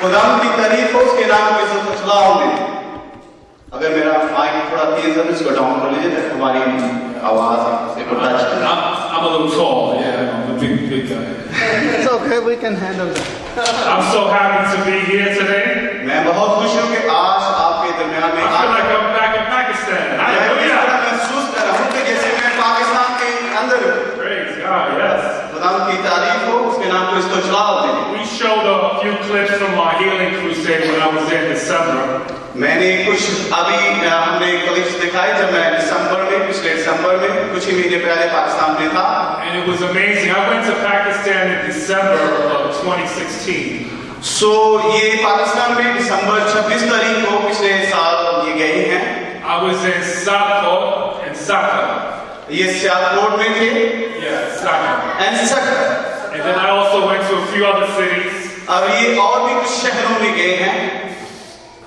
खुदावंद की तारीफ हो, उसके नाम को इज्जत सलाम दे। अगर मेरा माइक थोड़ा तेज है तो इसको डाउन कर लीजिए ताकि हमारी आवाज से touch. I'm a little tall, yeah, I'm a big guy. It's okay, we can handle that. I'm so happy to be here today. मैं बहुत खुश हूँ कि आज आपके दरमियान में I feel like I'm back in Pakistan. मैं इस Hallelujah. तरह महसूस कर रहा हूँ कि जैसे मैं पाकिस्तान के अंदर हूँ। Praise God, yes. खुदावंद की तारीफ हो, उसके नाम को इज्जत सलाम दे। We showed a few clips from our healing crusade when I was in December. मैंने कुछ अभी हमने क्लिप्स दिखाई जब मैं पिछले दिसंबर में कुछ ही महीने पहले पाकिस्तान में था। And it was amazing. I went to Pakistan in December of 2016. ये पाकिस्तान में दिसंबर 26 तारीख को पिछले साल ये गए हैं। I was in Sialkot and Saka. ये सियालकोट में थे। Yeah, Saka. And then I also went to a few other cities. अब ये और भी कुछ शहरों में गए हैं।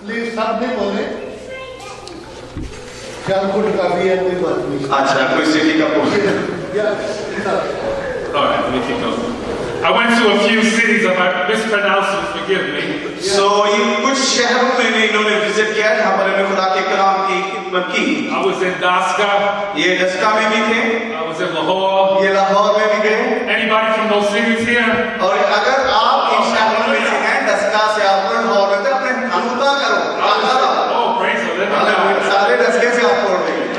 Please, सब नहीं बोले। सियालकोट का भी है कोई बात नहीं। अच्छा, कोई सिटी का बोले। All right, let me keep going. I went to a few cities. If I mispronounce it, forgive me. ये कुछ शहरों में इन्होंने विजिट किया जहाँ पर इन्होंने खुदा के कलाम की खिदमत की। I was in Daska. ये दस्का में भी थे। I was in Lahore. ये लाहौर में भी गए। Anybody from those cities here? और अगर आप इन शहरों में से हैं, दस्का से आप लाहौर में, तो अपने अनुता करो। Oh, praise the Lord. सारे दस्के से आप पढ़ रहे हैं।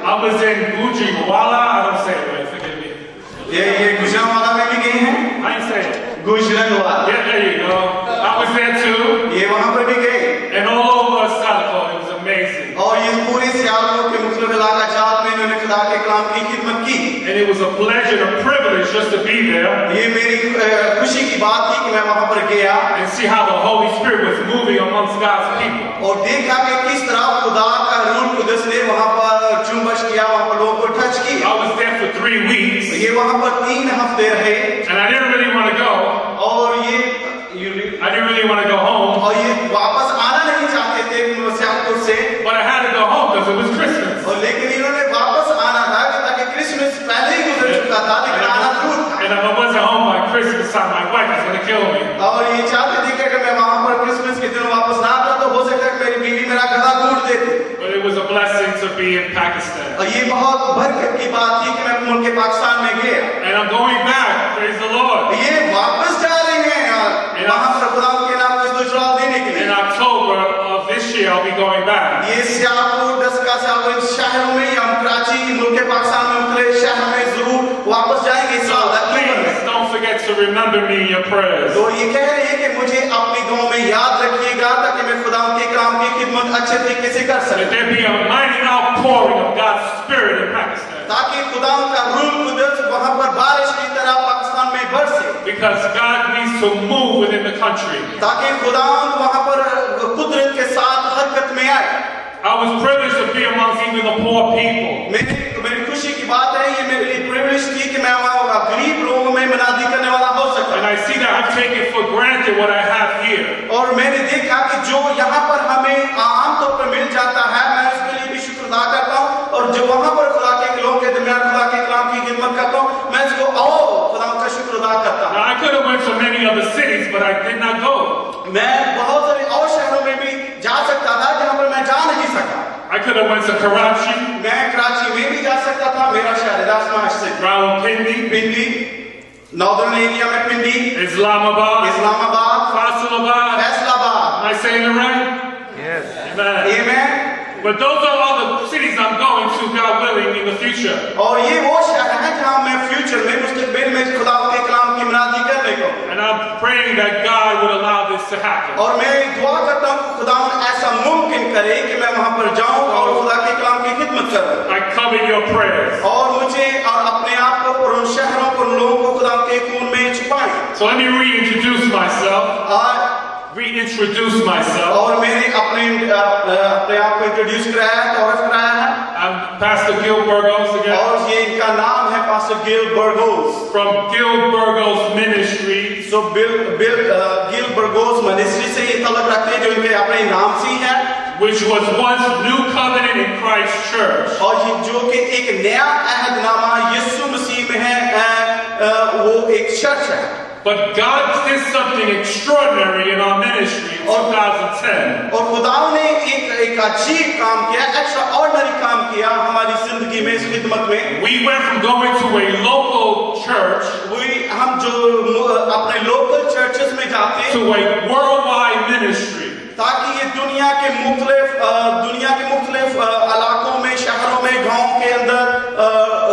I was in Gujranwala. I don't say it right. Forgive me. ये गुजरांवाला में भी गए हैं। I didn't say it. Gujranwala. Yeah, there you go. I was there too. ये वहाँ पर भी गए। And all over Sialkot, it was amazing. और ये पूरे सियालकोट के मुख्तलिफ इलाका जात में इन्होंने खुदा के कलाम की खिदमत की। And it was a pleasure, a privilege just to be there. ये मेरी खुशी की बात थी कि मैं वहाँ पर गया and see how the Holy Spirit was moving amongst God's people. और देखा कि किस तरह खुदा का रूह कुदस ने वहाँ पर चुंबश किया, वहाँ पर लोगों को टच किया। I was there for 3 weeks. ये वहाँ पर 3 हफ्ते रहे। And I didn't really want to go. और I didn't really want to go home. और ये वापस आना नहीं चाहते थे सियालकोट से। But I had to go home because it was Christmas. और लेकिन इन्होंने वापस आना था ताकि क्रिसमस पहले ही गुजर चुका था, लेकिन आना जरूर था। And if I wasn't home by Christmas time, my wife was going to kill me. और ये चाहते थे कि मैं वहाँ पर क्रिसमस के दिन वापस ना आता तो हो सकता है मेरी बीवी मेरा गला घोट देती। But it was a blessing to be in Pakistan. और ये बहुत बरकत की बात थी कि मैं मुल्क पाकिस्तान में गया। And I'm going back. Praise the Lord. ये वापस जा रहे हैं वहाँ पर खुदा के नाम को इज्जत देने के लिए। In October of this year, I'll be going back. ये सियालकोट दस्का से इन शहरों में या कराची मुल्क पाकिस्तान में मुख्तलिफ शहरों में जरूर वापस जाएंगे इस साल। Please don't forget to remember me in your prayers. तो ये कह रहे हैं कि मुझे अपनी दुआओं में याद रखिएगा ताकि मैं खुदा के काम की खिदमत अच्छे तरीके से कर सकूं। That there be a mighty outpouring of God's Spirit in Pakistan. ताकि खुदा का रूह कुदरत वहाँ पर बारिश की तरह पाकिस्तान में बरसे। Because God needs to move within the country. ताकि खुदा वहाँ पर कुदरत के साथ हरकत में आए। I was privileged to be amongst even the poor people. मेरी खुशी की बात है, ये मेरे लिए प्रिविलेज थी कि मैं वहाँ गरीब लोगों में मनादी करने वाला हो सकता। And I see that I've taken for granted what I have here. और मैंने देखा कि जो यहाँ पर हमें आम तौर पर मिल जाता है, मैं उसके लिए भी शुक्र अदा करता हूँ। और जो वहाँ पर खुदा के लोगों के दरमियान खुदा के कलाम की खिदमत करता हूँ, मैं इसको खुदा का शुक्र अदा करता हूँ। Now I could have went to many other cities, but I did not go. मैं बहुत सारे और शहरों में भी जा सकता था जहाँ पर मैं जा नहीं सका। I could have went to Karachi. मैं कराची में भी जा सकता था, मेरा शहर दासमाश से। पिंडी, नॉर्दर्न एरिया में पिंडी, Islamabad, Faisalabad, Am I saying it right? Yes. Amen. But those are all the cities I'm going to, God willing, in the future. और ये वो शहर है जहाँ मैं फ्यूचर में मुस्तकबिल में खुदा के कलाम की मनादी करने को। And I'm praying that God would allow this to happen. और मैं दुआ करता हूँ खुदा ऐसा मुमकिन करे कि मैं वहाँ पर जाऊँ और खुदा के कलाम की खिदमत करूँ। I cover your prayers. और मुझे और अपने आप को और उन शहरों को लोगों को खुदा के खून में छुपाएं। So let me reintroduce myself. और मैंने अपने आप को इंट्रोड्यूस कराया है। I'm Pastor Gil Burgos again. और ये इनका नाम है pastor Gill Burgos. From Gil Burgos Ministry. So Gill Burgos ministry से ये तलब रखते हैं जो इनके अपने नाम से है। Which was once New Covenant in Christ Church. और ये जो कि एक नया अहदनामा यीशु मसीह में है, वो एक चर्च है। But God did something extraordinary in our ministry in 2010. और खुदा ने एक अजीब काम किया, एक्स्ट्रा ऑर्डिनरी काम किया हमारी जिंदगी में, इस खिदमत में। We went from going to a local church हम जो अपने लोकल चर्चेस में जाते to a worldwide ministry. ताकि ये दुनिया के मुख्तलिफ इलाकों में, शहरों में, गांवों के अंदर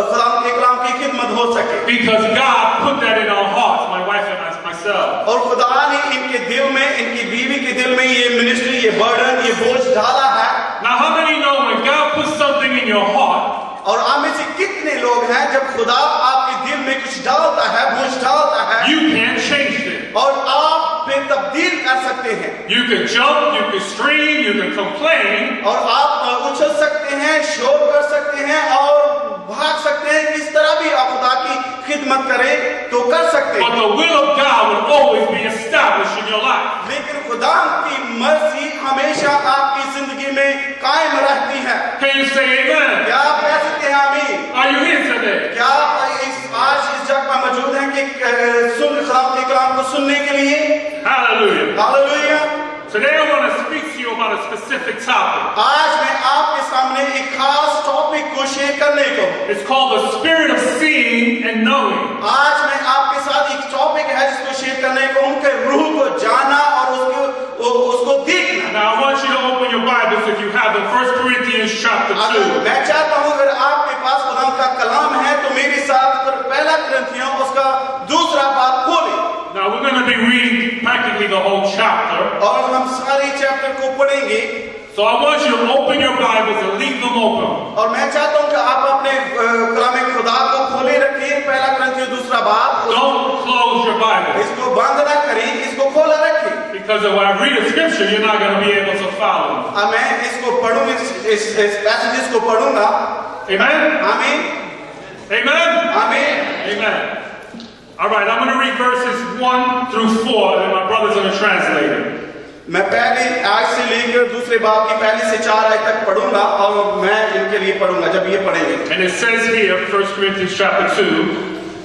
खुदा के कलाम की खिदमत हो सके। Because God put that in our hearts, my wife and myself. और खुदा ने इनके दिल में, इनकी बीवी के दिल में ये मिनिस्ट्री, ये बर्डन, ये बोझ डाला है। Now how many know when God puts something in your heart, और आप में से कितने लोग हैं जब खुदा आपके दिल में कुछ डालता है, बोझ डालता है, you can't change it. और आप फिर तब्दील कर सकते हैं। You can jump, you can scream, you can complain, और आप उछल सकते हैं, शोर कर सकते हैं और भाग सकते हैं, किस तरह भी आप खुदा की खिदमत करें तो कर सकते but हैं। the will of God will always be established in your life. लेकिन खुदा की मर्जी हमेशा आपकी जिंदगी में कायम रहती है। Can you say amen? क्या आप कह सकते हैं आमीन? Are you here today? क्या आप आज इस जगह पर मौजूद हैं कि खुदा के कलाम को सुनने के लिए? Hallelujah. Hallelujah. Today I want to speak to you about a specific topic. आज मैं आपके सामने एक खास टॉपिक को शेयर करने को, It's called the spirit of seeing and knowing. आज मैं आपके साथ एक टॉपिक है जिसको शेयर करने को, उनके रूह को जानना और उसको देखना। Now I want you to open your Bibles if you have the 1 Corinthians chapter 2. मैं चाहता हूं अगर आपके पास खुदा का कलाम है तो मेरे साथ पहला कुरिन्थियों उसका दूसरा बाब खोलें। Now we're going to be reading practically the whole chapter. और हम सारे चैप्टर को पढ़ेंगे। So I want you to open your Bibles and leave them open. और मैं चाहता हूं कि आप अपने कलाम खुदा को खोले रखें, पहला कुरिन्थियों दूसरा बाब। Don't close your Bible. इसको बंद ना करें, इसको खोला रखें। Because when I read a scripture, you're not going to be able to follow. मैं इसको पढ़ूंगा, इस पैसेजेस को पढ़ूंगा। Amen? आमीन, Amen? आमीन। Amen. All right, I'm going to read verses 1 through 4, and my brother's going to translate it. मैं पहले आज से लेकर दूसरे बाब की पहली से 4 आयत तक पढ़ूंगा और मैं इनके लिए पढ़ूंगा जब ये पढ़ेंगे। And it says here, 1 Corinthians chapter 2,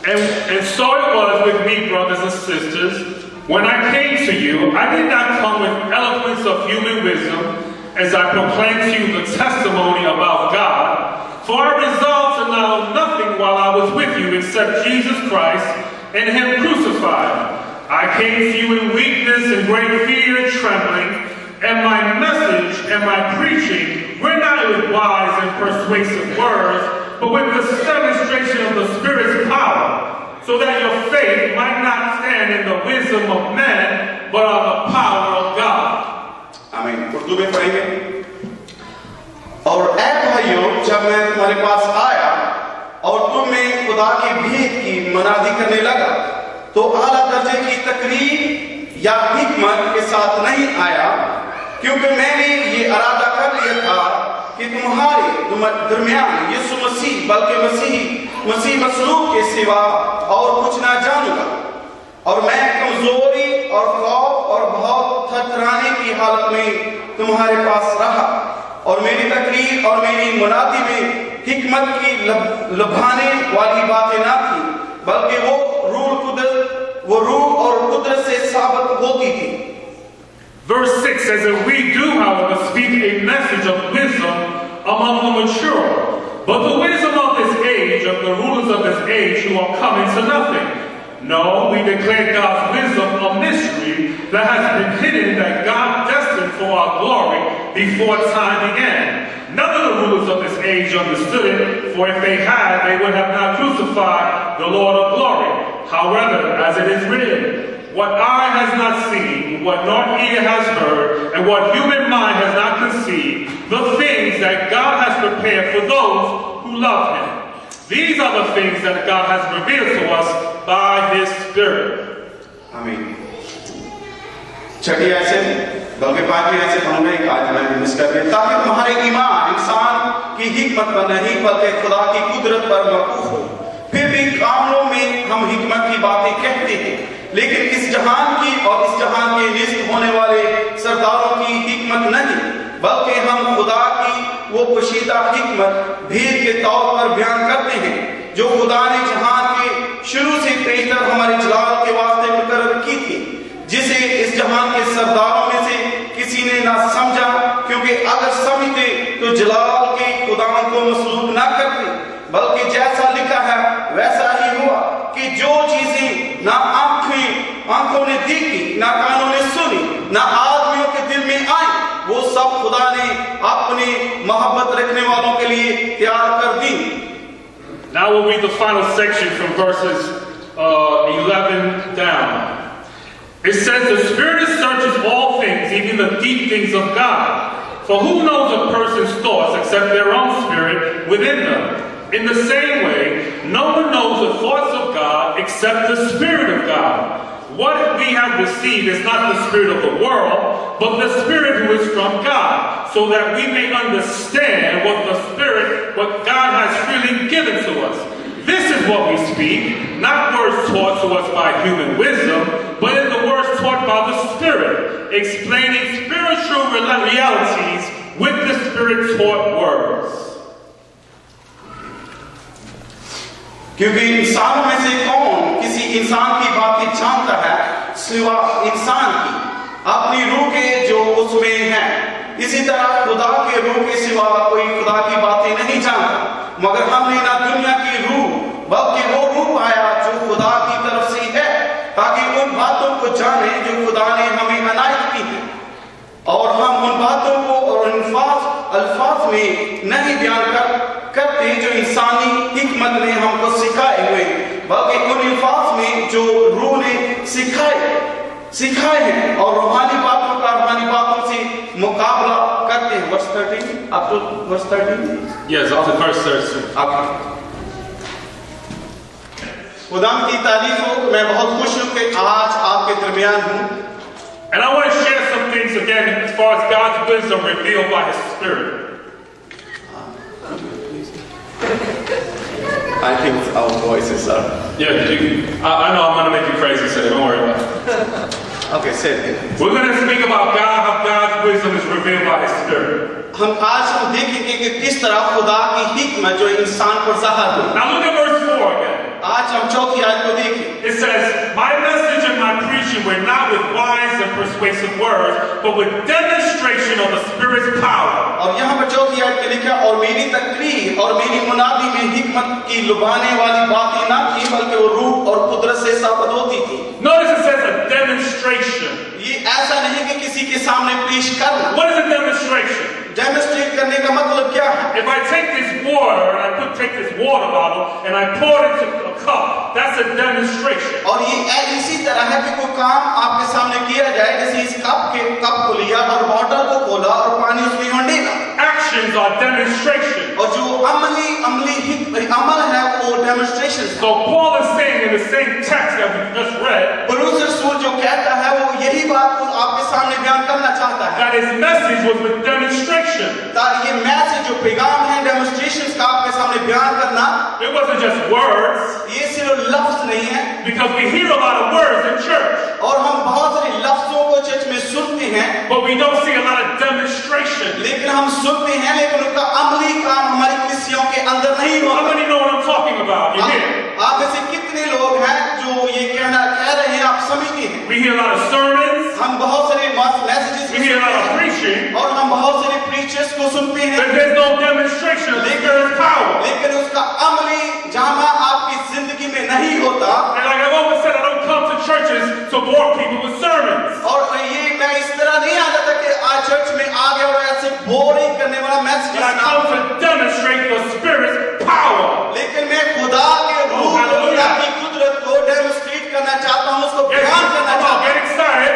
and so it was with me, brothers and sisters, when I came to you, I did not come with eloquence of human wisdom, as I proclaimed to you the testimony about God. For I resolved to know nothing while I was with you except Jesus Christ and Him crucified. I came to you in weakness and great fear and trembling, and my message and my preaching were not with wise and persuasive words, but with the demonstration of the Spirit's power, so that your faith might not stand in the wisdom of men, but on the power of God. आमीन। उर्दू में पढ़ेंगे। और ऐ भाइयों, जब मैं तुम्हारे पास आया और तुम में खुदा के भेद की मनादी करने लगा, तो आला दर्जे की तकरीर या हिकमत के साथ नहीं आया, क्योंकि मैंने ये इरादा कर लिया था कि तुम्हारे दरमियान यीशु मसीह बल्कि मसीह मसलूब के सिवा और कुछ ना जानूंगा। और मैं कमजोरी और खौफ और बहुत थरथराने की हालत में तुम्हारे पास रहा, और मेरी तकरीर और मेरी मुनादी में हिकमत की लभाने वाली बातें ना थी, बल्कि वो रूह और कुदरत से साबित होती थी। Verse 6 says that we do, however, speak a message of wisdom among the mature, but the wisdom of this age, of the rulers of this age, who are coming to nothing. No, we declare God's wisdom a mystery that has been hidden, that God destined for our glory before time began. None of the rulers of this age understood it, for if they had, they would have not crucified the Lord of glory. However, as it is written, what eye has not seen, what nor ear has heard, and what human mind has not conceived, the things that God has prepared for those who love Him. These are the things that God has revealed to us by His Spirit. आमीन। छठी ऐसे बल्कि 5वीं ऐसे पढ़ूंगा, एक आज मैं miss कर दिया, ताकि तुम्हारे ईमान इंसान की हिकमत पर नहीं बल्कि खुदा की कुदरत पर मौकूफ हो। फिर भी कामों में हम हिकमत की बातें कहते हैं, लेकिन इस जहान की और इस जहान के निस्त होने वाले सरदारों की हिकमत नहीं, बल्कि हम खुदा की वो पोशीदा हिकमत भेद के तौर पर बयान करते हैं, जो खुदा ने जहान के शुरू से पेशतर हमारे जलाल के वास्ते जिसे इस जहान के सरदारों में से किसी ने ना समझा, क्योंकि अगर समझते तो जलाल के खुदावन को मसलूब ना करते, बल्कि जैसा लिखा है वैसा ही हुआ कि जो चीजें ना आंखों ने देखी, ना कानों ने सुनी, ना आदमियों के दिल में आई, वो सब खुदा ने अपनी मोहब्बत रखने वालों के लिए तैयार कर दी। Now we'll read the final section from verses 11 down. It says, the Spirit searches all things, even the deep things of God. For who knows a person's thoughts except their own spirit within them? In the same way, no one knows the thoughts of God except the Spirit of God. What we have received is not the spirit of the world, but the Spirit who is from God, so that we may understand what God has freely given to us. This is what we speak, not words taught to us by human wisdom, but in the words taught by the Spirit, explaining spiritual realities with the Spirit-taught words. क्योंकि इंसानों में से कौन किसी इंसान की बातें जानता है सिवा इंसान की अपनी रूह के जो उसमें है, इसी तरह खुदा के रूह के सिवा कोई खुदा की बातें नहीं जानता। मगर हमने ना दुनिया की रूह बल्कि वो रूह पाया जो खुदा की तरफ से है, ताकि उन बातों को जाने जो खुदा ने हमें अनायत की है, और हम उन बातों को और अल्फाज में नहीं बयान करते जो इंसानी हिकमत ने हमको सिखाए हुए, बल्कि उन अल्फाज में जो रूह ने सिखाए हैं, और रूहानी बातों का रूहानी बातों से मुकाबला करते हैं। Verse 13 up to verse 13. Yes, up to verse 13. खुदाम की तारीफ हो। मैं बहुत खुश हूं कि आज आपके दरमियान हूं। And I want to share some things again as far as God's wisdom revealed by His Spirit. I think our voices are... Yeah, I know I'm going to make you crazy, so don't worry about it. Okay, say it. We're going to speak about God, how God's wisdom is revealed by His Spirit. हम देखेंगे कि किस तरह खुदा की हिकमत जो इंसान पर ज़ाहिर हुई। Now look at verse 4 again. आज हम चौथी आयत को देखें। It says, my message and my preaching were not with wise and persuasive words, but with demonstration of the Spirit's power. और यहाँ पर चौथी आयत में लिखा, और मेरी तकरीर और मेरी मुनादी में हिकमत की लुभाने वाली बातें ना थी, बल्कि वो रूह और कुदरत से साबित होती थी। Notice it says a demonstration. ये ऐसा नहीं कि किसी के सामने पेश करना। What is a demonstration? Demonstrate करने का मतलब क्या है? If I take this water and I take this water bottle and I pour it into a cup, that's a demonstration. और ये इसी तरह है कि कोई काम आपके सामने किया जाए, जैसे इस कप को लिया और बॉटल को खोला और पानी उसमें डाला। Actions are demonstration. और जो अमल है वो डेमोन्स्ट्रेशन है। So Paul is saying in the same text that we just read, पौलुस रसूल जो कहता है वो यही बात आपके सामने बयान करना चाहता है। that his message was with demonstration. ये मैसेज जो पैगाम है डेमोन्स्ट्रेशंस का आपके सामने बयान करना, It wasn't just words, ये सिर्फ लफ्ज नहीं है, because we hear a lot of words in church, और हम बहुत सारे लफ्जों को चर्च में सुनते हैं, but we don't see a lot of demonstration. लेकिन हम सुनते हैं लेकिन उनका अमली काम हमारी कलीसियाओं के अंदर नहीं How होता। many know what I'm talking about? You hear? आप में से कितने लोग हैं जो ये कह रहे हैं, आप समझते हैं? We hear a lot of sermons, हम बहुत सारे messages we hear a lot of preaching, और हम बहुत सारे प्रीचर्स को सुनते हैं, but there's no demonstration of the Spirit's power. लेकिन उसका अमली जामा आपकी जिंदगी में नहीं होता। And like I've always said, I don't come to churches to bore people with sermons. और ये मैं इस तरह नहीं आता था कि आज चर्च में आ गया और ऐसे बोरिंग करने वाला message, But I come to demonstrate the Spirit's power. लेकिन मैं खुदा के रूह और खुदा की कुदरत को डेमोन्स्ट्रेट करना चाहता हूँ, उसको Yes, बयान करना come on, चाहता get हूँ। excited.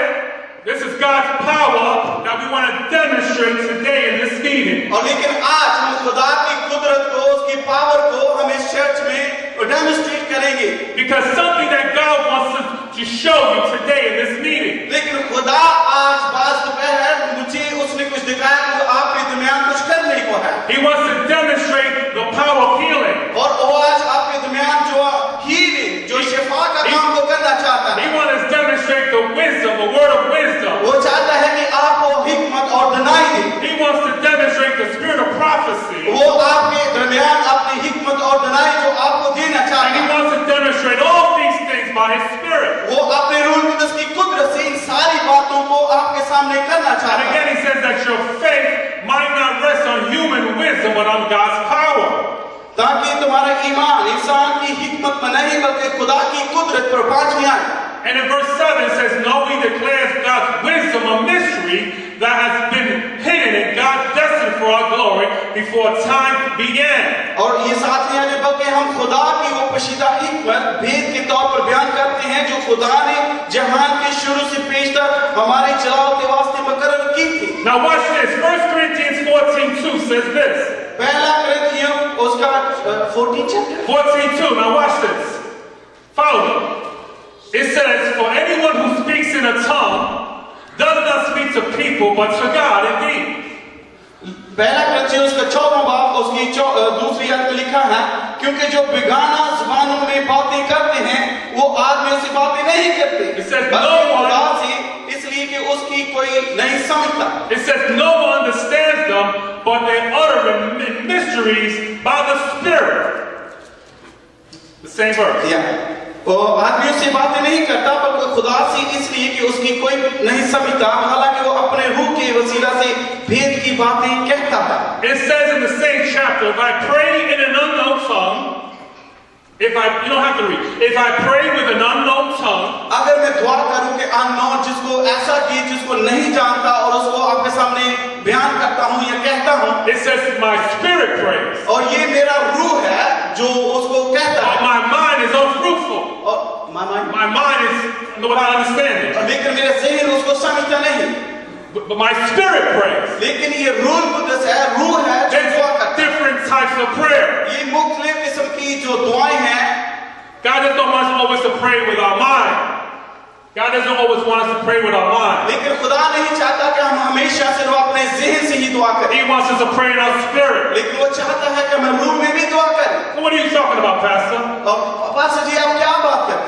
This is God's power that we want to demonstrate today in this meeting. और लेकिन आज हम खुदा की कुदरत को, उसकी पावर को हम इस चर्च में डेमोन्स्ट्रेट करेंगे, Because something that God wants to show you today in this meeting. लेकिन खुदा आज बात दोपहर मुझे उसने कुछ दिखाया कि आपके दरमियान कुछ करने को है। He wants to demonstrate the power of healing. और वो आज आपके दरमियान जो हीलिंग, जो शिफा का काम वो करना चाहता है। He wants to demonstrate the wisdom, the word of wisdom. वो चाहता है कि आपको हिकमत और दिनाई दे। He wants to demonstrate the spirit of prophecy. वो आपके दरमियान अपनी हिकमत और दिनाई जो आपको देना चाहता And he है, wants to demonstrate all these things by his spirit. वो अपने रूह कुदस की कुदरत से इन your faith might not rest on human wisdom but on God's power. ताकि तुम्हारा ईमान इंसान की हिकमत में नहीं बल्कि खुदा की कुदरत पर पहुंच आए। And in verse 7 it says, "No, he declares God's wisdom a mystery that has been hidden in God destined for our glory before time began." और ये साथ में बल्कि हम खुदा की वो पोशीदा हिकमत भेद के तौर पर बयान करते हैं जो खुदा ने जहान के शुरू से पेश तक हमारे चलाव के वास्ते मुकर्रर की थी। Now watch this. 1 Corinthians 14:2 says this. पहला कुरिन्थियों उसका 14 chapter 14:2. Now watch this. Follow me. It says, "For anyone who speaks in a tongue does not speak to people but to God indeed." पहला कुरिन्थियों उसका 14वां बाब उसकी दूसरी आयत में लिखा है, क्योंकि जो बेगाना जुबानों में बातें करते हैं वो आदमियों से बातें नहीं करते बल्कि खुदा से, इसलिए कि उसकी कोई नहीं समझता। It says, "No one understands them, but they utter in mysteries by the Spirit." The same verse. वो आदमियों से बातें नहीं करता बल्कि खुदा से, इसलिए कि उसकी कोई नहीं समझता, हालांकि वो अपने रूह के वसीला से भेद की बातें कहता है। It says in the same chapter, "If I pray in an unknown tongue, you don't have to read. If I pray with an unknown tongue, अगर मैं दुआ करूं कि अननोन जिसको ऐसा कि जिसको नहीं जानता और उसको आपके सामने बयान करता हूं या कहता हूं," it says, "My spirit prays, और ये मेरा रूह है जो उसको कहता but है, my mind is unfruitful." और My mind is without understanding, लेकिन मेरा ज़हन उसको समझता नहीं, but my spirit prays. लेकिन ये रूह कुदस है, रूह है जो दुआ There's करता है। different types of prayer. ये मुख्तलिफ किस्म की जो दुआएं हैं, God doesn't want us always to pray with our mind. God doesn't always want us to pray with our mind. लेकिन खुदा नहीं चाहता कि हम हमेशा सिर्फ अपने ज़हन से ही दुआ करें, He wants us to pray in our spirit. लेकिन वो चाहता है कि हम रूह में भी दुआ करें। So what are you talking about, Pastor? और पास्टर जी आप क्या बात करते हैं?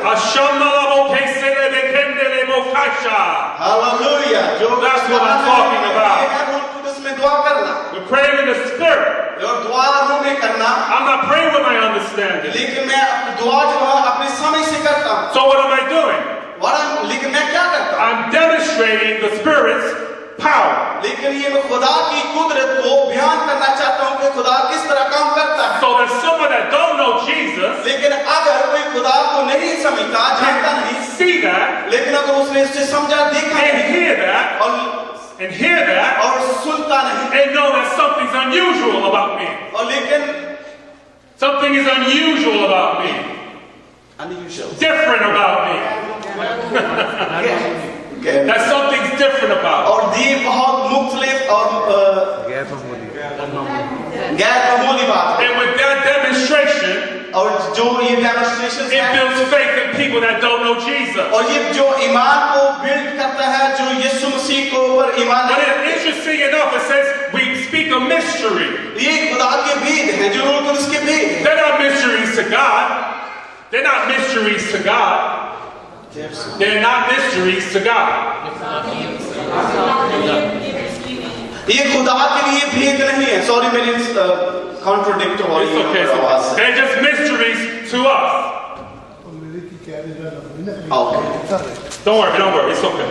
हालेलुया, जो That's what I'm talking about. ये है रूह कुदस में दुआ करना, We're praying in the spirit. और दुआ रूह में करना, I'm not praying with my understanding. लेकिन मैं दुआ जो है अपने समझ से करता हूँ। So what am I doing? लेकिन मैं क्या करता हूँ? I'm demonstrating the Spirit's power. लेकिन ये मैं खुदा की कुदरत को बयान करना चाहता हूँ कि खुदा किस तरह काम करता है। So that someone that don't know Jesus लेकिन अगर कोई खुदा को नहीं समझता, जानता नहीं, can see that लेकिन अगर उसने इससे समझा, देखा and नहीं hear that and hear that और सुनता नहीं, and know that something's unusual about me. और लेकिन Something is unusual about me. unusual, Different about me. That something's different about me. और ये बहुत मुख्तलिफ और गैर मामूली बात है। And with that demonstration, और जो ये demonstration it builds faith in people that don't know Jesus. और ये जो ईमान को बिल्ड करता है, जो यीशु मसीह को ऊपर ईमान But रखता है। it's interesting enough, it says we speak a mystery. ये खुदा के भेद हैं, जो रूह कुदस के भेद हैं। They're not mysteries to God. They're not mysteries to God. They're not mysteries to God. ये खुदा के लिए भेद नहीं है। सॉरी मेरी कॉन्ट्रोडिक्ट हो It's रही okay. है It's आवाज okay. से। They're just mysteries to us. Don't worry. It's okay.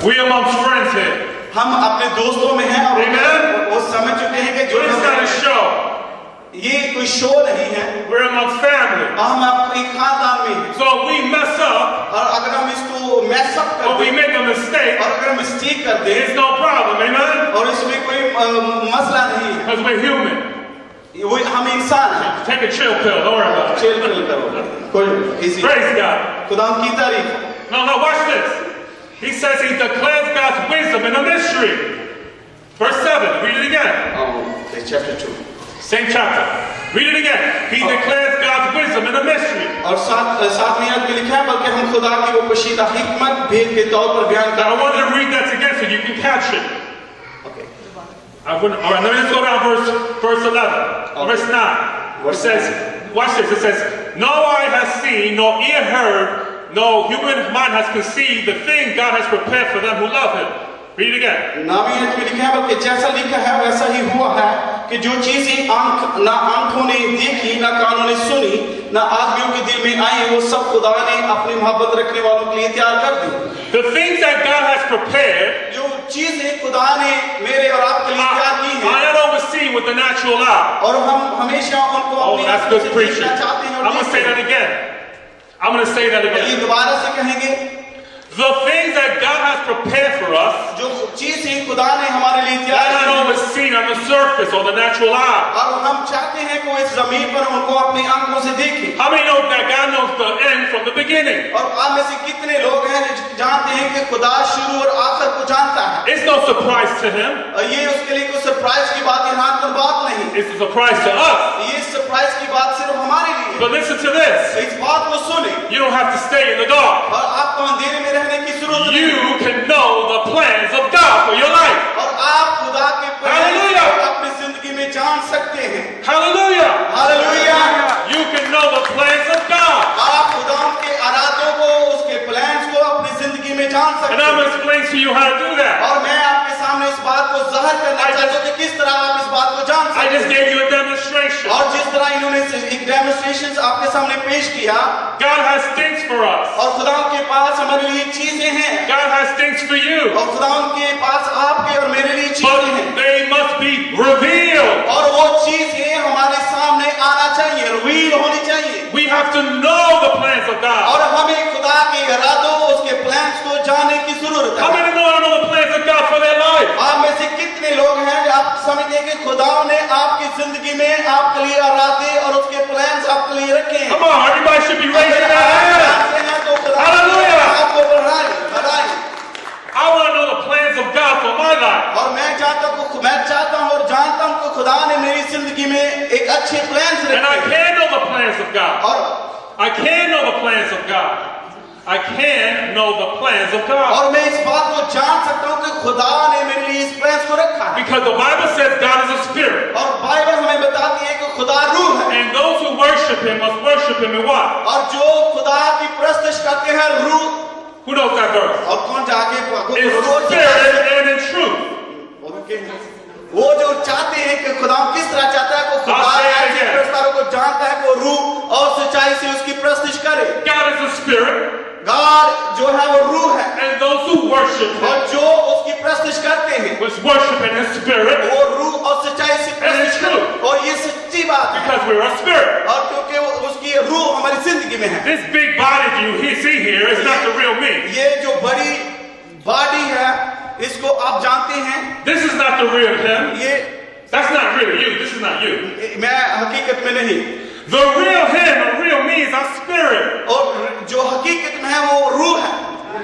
We amongst friends here. हम अपने दोस्तों में हैं और Amen. वो समझ चुके हैं कि जो It's not a show. ये कोई शो नहीं है, We're amongst family. हम आपकी खानदान में हैं। So if we mess up और अगर हम इसको मैस अप कर or we दें make a mistake, और अगर हम मिस्टेक कर दें it's no problem. Amen? और इसमें कोई मसला नहीं है, Because we're human. वो हम इंसान हैं। Take a chill pill. Don't worry about it. Chill pill करो, कोई इसी Praise God. खुदा की तारीफ। No, watch this. He says he declares God's wisdom in a mystery. Verse 7. Read it again. Chapter 2 Same chapter. Read it again. He declares God's wisdom in a mystery. और सातवीं आयत में लिखा है, बल्कि हम खुदा की वो पोशीदा हिकमत भेद के तौर पर बयान Now I कर। want you to read that together so you can catch it. Okay. All right, let me just go down verse 11. Verse 9. It says, watch this. It says, "No eye has seen, no ear heard, no human mind has conceived the thing God has prepared for them who love Him." Read it again. नामी आयत में लिखा है, बल्कि जैसा लिखा है वैसा ही हुआ है कि जो चीजें आंखों ने देखी, ना कानों ने सुनी, ना आदमियों के दिल में आई, वो सब खुदा ने अपनी मोहब्बत रखने वालों के लिए तैयार कर दी। The things that God has prepared, जो चीजें खुदा ने मेरे और आपके लिए तैयार की I हैं not always see with the natural eye. और हम हमेशा उनको Oh, अपनी that's आंखों good से preaching. देखना चाहते हैं I'm और going to say देखते that हैं। again. I'm going to say that ये again. दोबारा से कहेंगे The things that God has prepared for us, जो चीजें खुदा ने हमारे लिए are तैयार not की हैं always seen on the surface or the natural eye. और हम चाहते हैं कि वो इस जमीन पर उनको अपनी आंखों से देखें How many know that God knows the end from the beginning? और आप में से कितने लोग हैं जो जानते हैं कि खुदा शुरू और आखिर को जानता है It's no surprise to Him. और ये उसके लिए कोई सरप्राइज की बात यहाँ पर बात नहीं It's a surprise to us. ये सरप्राइज की बात सिर्फ हमारे लिए है। But listen to this. तो इस बात को सुने You don't have to stay in the dark. और आपको अंधेरे में रहने की जरूरत नहीं You can know the plans of God for your life. और आप खुदा के प्लान Hallelujah. को अपनी जिंदगी में जान सकते हैं Hallelujah. Hallelujah You can know the plans of God. आप खुदा के इरादों को उसके प्लान्स को अपनी जिंदगी में जान And सकते I'm going हैं to explain to you how to do that. और मैं आपके सामने इस बात को जाहिर करना चाहता हूँ कि किस तरह आप इस बात को जान I सकते just हैं gave you a demonstration. और जिस तरह इन्होंने एक डेमोन्स्ट्रेशन आपके सामने पेश किया God has things for us. और खुदा के पास हमारे लिए चीजें हैं God has things for you. और खुदा के पास आपके और मेरे लिए चीजें हैं But they must be revealed. और वो चीजें हमारे सामने आना चाहिए रिवील होनी चाहिए We have to know the plans of God. और हमें खुदा के इरादों उसके प्लान्स को जानने की जरूरत How है many know the plans of God for their life? आप में से कितने लोग हैं आप समझते हैं कि खुदा ने आपकी जिंदगी में आपके लिए इरादे और उसके प्लान्स आपके लिए रखे हैं Come on, everybody should be raising अगर their आप hand. जानते हैं तो खुदा Hallelujah. आपको बढ़ाए बढ़ाए I want to know the plans of God for my life. और मैं चाहता हूँ और जानता हूँ कि खुदा ने मेरी जिंदगी में एक अच्छे प्लान्स And I रखे हैं can know the plans of God. और I can know the plans of God. I can know the plans of God. और मैं इस बात को जान सकता हूँ कि खुदा ने मेरे लिए इस प्लान्स को रखा है Because the Bible says God is a spirit. और बाइबल हमें बताती है कि खुदा रूह है And those who worship Him must worship Him in what? और जो खुदा की प्रस्तुत करते हैं रूह Who knows that verse? और कौन जाके In spirit and in truth. वो जो चाहते हैं कि खुदा किस तरह चाहता है कि खुदा I'll say it ऐसे again. पुरस्कारों को जानता है कि वो रूह और सच्चाई से उसकी प्रस्तुत करे God is a spirit. God जो है वो रूह है And those who worship और Him जो उसकी प्रस्तुत करते हैं must worship in His spirit. वो रूह और सच्चाई से And it's प्रस्तुत true. करे और ये सच्ची बात है Because we're a spirit. और क्योंकि उसकी रूह हमारी जिंदगी में है This big body you see here is not the real me. ये जो बड़ी बॉडी है इसको आप जानते हैं This is not the real Him. ये That's not really you. This is not you. मैं हकीकत में नहीं The real Him, the real me is our spirit. और जो हकीकत में है वो रूह है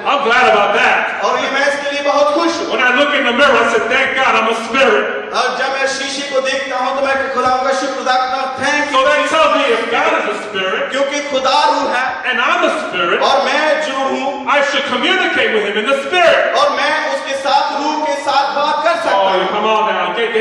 I'm glad about that. और ये मैं इसके लिए बहुत खुश हूँ When I look in the mirror, I said, thank God I'm a spirit. और जब मैं शीशे को देखता हूँ तो मैं खुदा का शुक्र अदा करता हूँ thank So you that tells me if God is a spirit क्योंकि खुदा रूह है and I'm a spirit, और मैं जो हूँ I should communicate with Him in the spirit. और मैं उसके साथ रूह के साथ बात कर सकता Oh, हूँ come on now. Get.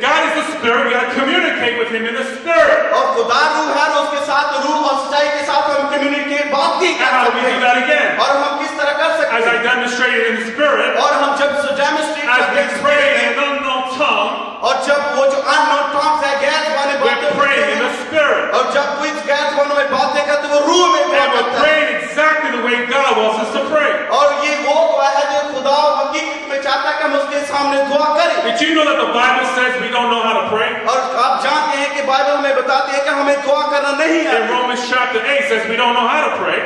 God is the spirit. We got to communicate with Him in the spirit. और खुदा रूह है और उसके साथ रूह और सच्चाई के साथ हम कम्युनिकेट बात भी And कर how do we सकते do हैं that again? और हम किस तरह कर सकते As I हैं demonstrated in the spirit, और हम जब डेमोन्स्ट्रेट as we करते pray हैं in unknown tongue, और जब वो जो अननोन टॉन्ग्स है गैर ज़बानी we बातें pray होती in the हैं spirit. और जब कोई गैर ज़बानों में बातें करते हैं वो रूह में And बात we're करता है praying exactly the way God wants us to pray. और ये वो दुआ है जो खुदा हकीकत में चाहता है कि हम उसके सामने दुआ करें Did you know that the Bible says we don't know how to pray? और आप जानते हैं कि बाइबल में बताती है कि हमें दुआ करना नहीं In आता Romans chapter 8 says we don't know how to pray.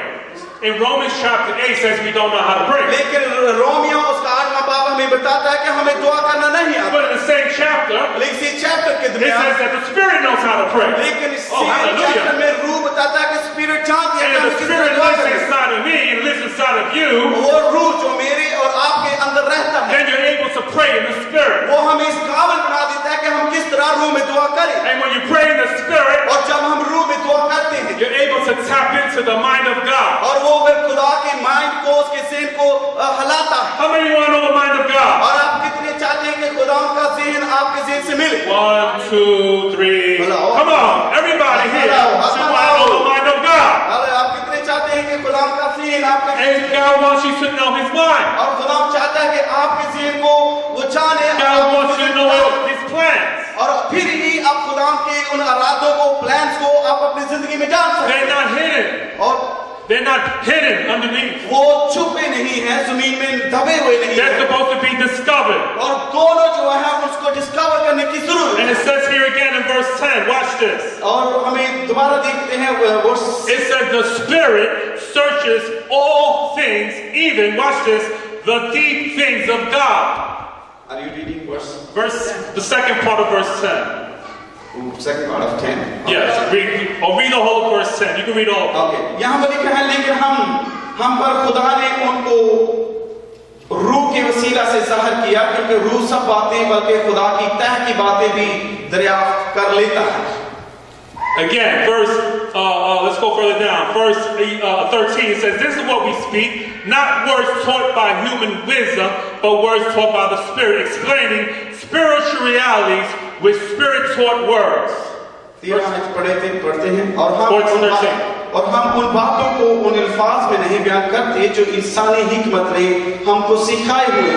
In Romans chapter 8 says we don't know how to pray. लेकिन रोमियो उसका 8वां बाब हमें बताता है कि हमें दुआ करना नहीं आता But in the same chapter, लेकिन इसी चैप्टर के it दरमियान says that the Spirit knows how to pray. लेकिन इसी Oh, hallelujah. चैप्टर में रूह बताता है कि स्पिरिट जानती है And कि if हम the किस Spirit तरह दुआ lives करें inside of me and lives inside of you, वो रूह जो मेरे और आपके अंदर रहता है then you're able to pray in the Spirit. वो हमें इस काबिल बना देता है कि हम किस तरह रूह में दुआ करें And when you pray in the Spirit, और जब हम रूह में दुआ करते हैं you're able to tap into the mind of God. और वो फिर खुदा के माइंड को उसके ज़हन को हिलाता है How many want to know the mind of God? और आप कितने चाहते हैं कि खुदा का ज़हन आपके ज़हन से मिले 1, 2, 3. Hello. Come on, everybody here Hello. should want to know the mind of God. अरे आप कितने चाहते हैं कि खुदा का ज़हन आपके And God wants you to know His mind. और खुदा चाहता है कि आपके ज़हन को वो जाने God wants you to know His plans. और फिर ही आप खुदा के उन इरादों को प्लान्स को आप अपनी जिंदगी में जान सकते They're हैं not hidden. और They're not hidden underneath. वो छुपे नहीं हैं जमीन में दबे हुए नहीं They're हैं supposed to be discovered. discovered. और दोनों जो है उसको डिस्कवर करने की जरूरत And है। it says here again in verse 10, watch this. और हमें दोबारा देखते हैं वर्ष It says the Spirit searches all things, even, watch this, the deep things of God. Are you reading The second part of verse 10. second part of 10? Yes, read the whole of verse 10. You can read all of it. Okay. यहाँ पर लिखा है लेकिन हम पर खुदा ने उनको रूह के वसीला से ज़ाहिर किया क्योंकि रूह सब बातें बल्कि खुदा की तह की बातें भी दरियाफ्त कर लेता है। Again, let's go further down. Verse 13, it says, this is what we speak, not words taught by human wisdom, but words taught by the Spirit, explaining spiritual realities with Spirit-taught words. पढ़ते हैं और हम उन बातों को उन अल्फाज में नहीं बयान करते जो इंसानी हिकमत ने हमको सिखाए हुए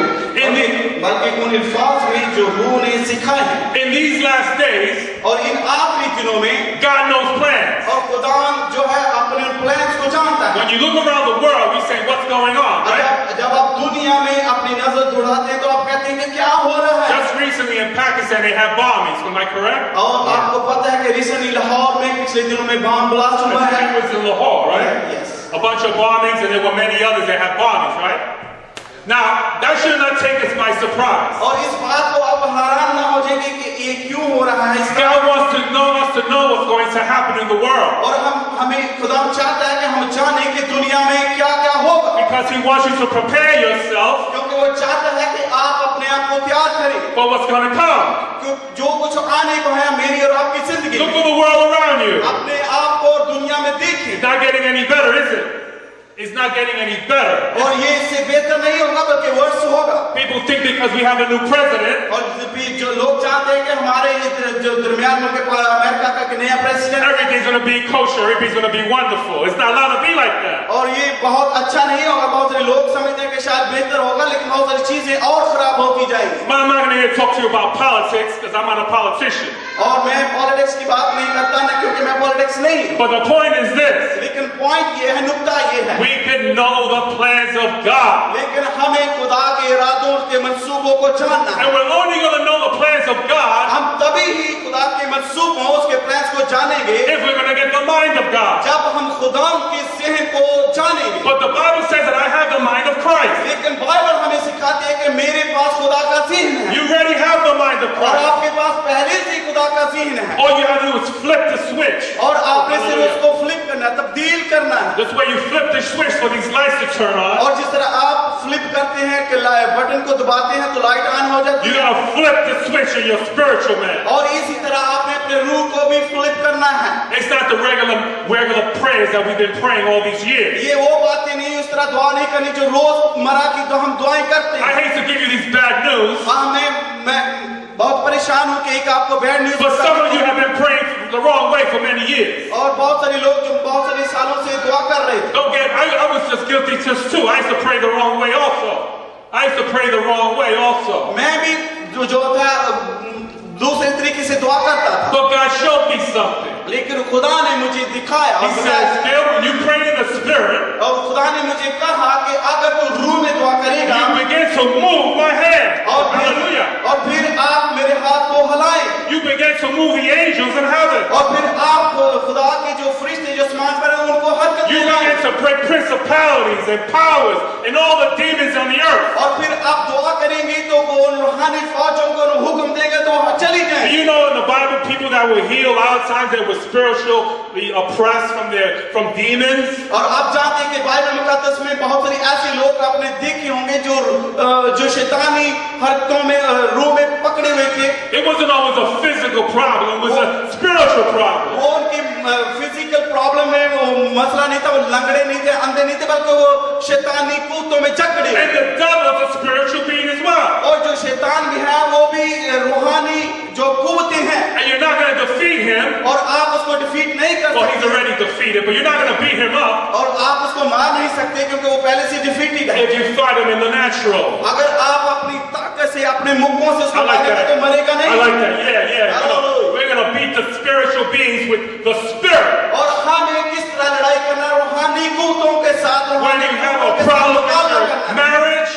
बल्कि उन अल्फाज में जो रूह ने सिखाए हैं। In these last days, और इन आखिरी दिनों में God knows plans. और खुदा जो है अपने प्लान्स को जानता है। When you look around the world, we say, what's going on, right? जब आप दुनिया में अपनी नजर दौड़ाते हैं तो आप कहते हैं कि क्या हो रहा है। Just recently in Pakistan, they had bombings. Am I correct? और आपको पता है कि रिसेंटली लाहौर में पिछले दिनों में बम ब्लास्ट हुआ I है। think it was in Lahore, right? Yes. A bunch of bombings, and there were many others that had bombings, right? Now, that should not take us by surprise. और इस बात को आप हैरान ना हो जाएंगे कि ये क्यों हो रहा है। God wants to know what's going to happen in the world. और हमें खुदा चाहता है कि हम जाने कि दुनिया में क्या क्या होगा। Because He wants you to prepare yourself क्योंकि वो चाहता है कि आप अपने आप को तैयार करें। for what's going to come. जो कुछ आने को है मेरी और आपकी जिंदगी Look में। at the world around you. अपने आप को और दुनिया में देखें। It's not getting any better, is it? It's not getting any better. और ये इससे बेहतर नहीं होगा बल्कि वर्ष होगा। People think because we have a new president, और जो लोग चाहते हैं कि हमारे जो दरमियान मुल्क अमेरिका का एक नया president everything's going to be kosher, everything's going to be wonderful. It's not allowed to be like that. और ये बहुत अच्छा नहीं होगा। बहुत सारे लोग समझते हैं कि शायद बेहतर होगा लेकिन बहुत सारी चीजें और खराब होती जाएंगी। But I'm not going to talk to you about politics because I'm not a politician. और मैं पॉलिटिक्स की बात नहीं करता ना क्योंकि मैं पॉलिटिक्स नहीं हूं। But the point is this. लेकिन पॉइंट ये है, नुक्ता ये है, We can know the plans of God. लेकिन हमें खुदा के इरादों के मंसूबों को जानना है। And we're only going to know the plans of God हम तभी ही खुदा के मंसूबों उसके प्लान्स को जानेंगे if we're going to get the mind of God. जब हम खुदा के ज़हन को जानेंगे। But the Bible says that I have the mind of Christ. लेकिन बाइबल हमें सिखाती है कि मेरे पास खुदा का ज़हन है। You already have the mind of और Christ. आपके पास पहले से ही खुदा का ज़हन है। All you have to do is flip the switch. और आपने सिर्फ उसको फ्लिप करना है, तब्दील करना है। This way you flip the switch for these lights to turn on. और जिस तरह आप फ्लिप करते हैं कि बटन को दबाते हैं तो लाइट ऑन हो जाती You है। gotta flip the switch in your spiritual man. और इसी तरह आपने अपने रूह को भी फ्लिप करना है। It's not the regular prayers that we've been praying all these years. ये वो बातें नहीं, उस तरह दुआ नहीं करनी जो रोजमर्रा की तो हम दुआएं करते I हैं। hate to give you these bad news, मैं बहुत परेशान हूँ कि एक आपको bad news but some of you have been praying the wrong way for many years. और बहुत सारे लोग जो बहुत सारे सालों से दुआ कर रहे थे। Don't get, I was just guilty just too. I used to pray the wrong way also. I used to pray the wrong way also. मैं भी जो था दूसरे तरीके से दुआ करता था। But God showed me something. लेकिन खुदा ने मुझे दिखाया He said, still, when you pray in the Spirit, और खुदा ने मुझे कहा कि अगर तू रूह में दुआ करेगा you begin to move my hand. और Hallelujah. फिर आप मेरे हाथ को हिलाएं You begin to move the angels in heaven. और फिर आप खुदा के जो फरिश्ते जो आसमान पर हैं उनको हरकत You दिलाएं begin to break principalities and powers and all the demons on the earth. और फिर आप दुआ करेंगे तो वो उन रूहानी फौजों को हुक्म देगा तो वहां चली And जाएंगे। you know in the Bible, people that were healed, a lot of times they were spiritually oppressed from demons. और आप जानते हैं कि बाइबल मुकद्दस में बहुत सारे ऐसे लोग आपने देखे होंगे जो शैतानी हरकतों में रूह में पकड़े हुए थे। It wasn't always a physical problem, it was a spiritual problem. वो उनकी फिजिकल प्रॉब्लम में वो मसला नहीं था, वो लंगड़े नहीं थे, अंधे नहीं थे, बल्कि वो शैतानी कूतों में जकड़े। And the devil is a spiritual being as well. और जो शैतान भी है वो भी रूहानी जो कुव्वतें हैं। And you're not going to defeat him. और आप उसको डिफीट नहीं कर Well, he's सकते already defeated, but you're not going to beat him up और आप उसको मार नहीं सकते क्योंकि वो पहले से डिफीटेड है। if you fight him in the natural. अगर आप अपनी ताकत से अपने मुक्कों से I उसको like मारेंगे that. तो मरेगा I नहीं। like that. Yeah. We're going to beat the spiritual beings with the spirit. और हमें किस तरह लड़ाई करना है? रूहानी कुव्वतों के साथ, When रूहानी you have कुव्वतों a के साथ problem मुकाबला with करना your है। marriage,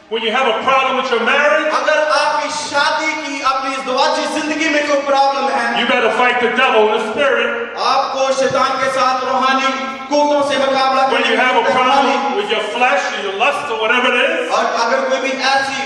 when you have a problem with your marriage, अगर आपकी शादी की अपनी इस दुआची जिंदगी में कोई प्रॉब्लम है, you better fight the devil in the spirit. आपको शैतान के साथ रूहानी कुतों से मुकाबला When करने you की have a जरूरत है। problem with your flesh or your lust or whatever it is, और अगर कोई भी ऐसी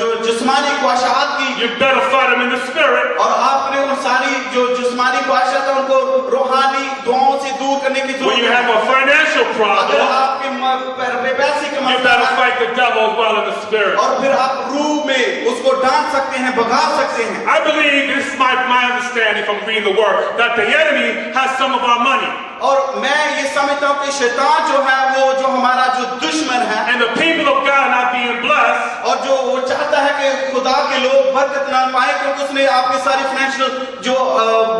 जो जिस्मानी ख्वाहिशात की, you better fight them in the spirit. और आपने उन सारी जो जिस्मानी ख्वाहिशात है उनको रूहानी दुआओं से दूर करने की When you जरूरत have है। a financial अगर problem, आपके पैसे का you मसला better है, fight the devil as well in the spirit. और फिर आप रूह में उसको डांट सकते हैं, भगा सकते हैं। I believe, this is my understanding from reading the word, that the enemy has some of our money. और मैं ये समझता हूँ कि शैतान जो है वो जो हमारा जो दुश्मन है, And the people of God not being blessed, और जो वो चाहता है कि खुदा के लोग बरकत ना पाए, क्योंकि उसने आपकी सारी फाइनेंशियल जो